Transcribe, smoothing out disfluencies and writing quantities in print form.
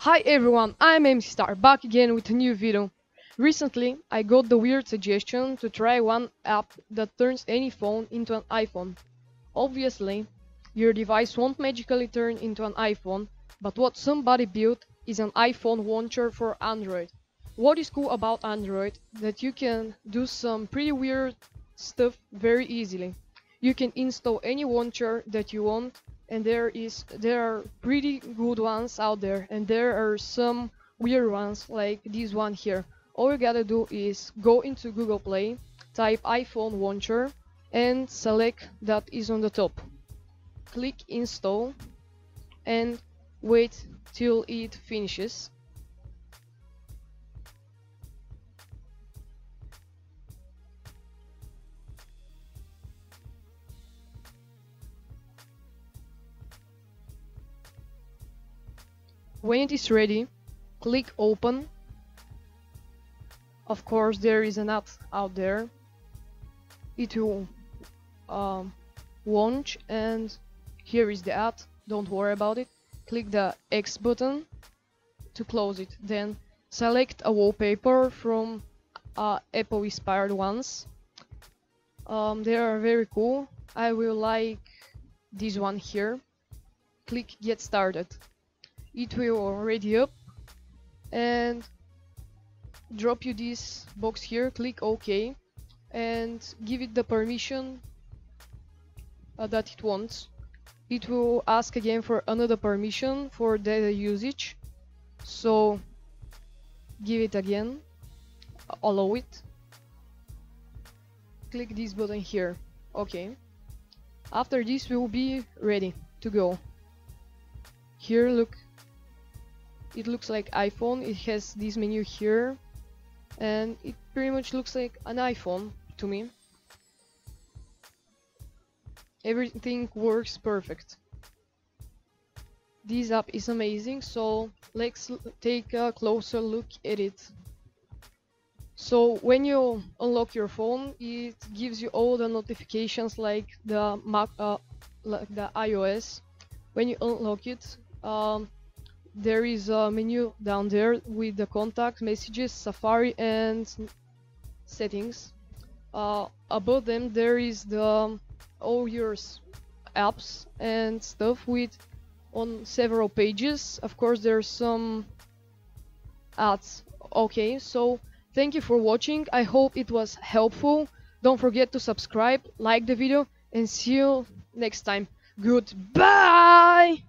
Hi everyone, I'm MC Star, back again with a new video. Recently, I got the weird suggestion to try one app that turns any phone into an iPhone. Obviously, your device won't magically turn into an iPhone, but what somebody built is an iPhone launcher for Android. What is cool about Android that you can do some pretty weird stuff very easily. You can install any launcher that you want, and there are pretty good ones out there, and there are some weird ones like this one here. All you gotta do is go into Google Play, type iPhone launcher, and select that is on the top. Click install and wait till it finishes. When it is ready, click open. Of course, there is an ad out there. It will launch, and here is the ad. Don't worry about it. Click the X button to close it. Then select a wallpaper from Apple inspired ones. They are very cool. I will like this one here. Click get started. It will already up and drop you this box here. Click OK and give it the permission that it wants. It will ask again for another permission for data usage, so give it again, allow it. Click this button here. OK. After this, we will be ready to go. Here, look. It looks like iPhone. It has this menu here, and it pretty much looks like an iPhone to me. Everything works perfect. This app is amazing, so let's take a closer look at it. So when you unlock your phone, it gives you all the notifications like the iOS. When you unlock it, there is a menu down there with the contact, messages, Safari, and settings. Above them there is the all your apps and stuff with on several pages. Of course, there's some ads. Okay, so thank you for watching. I hope it was helpful. Don't forget to subscribe, like the video, and see you next time. Goodbye!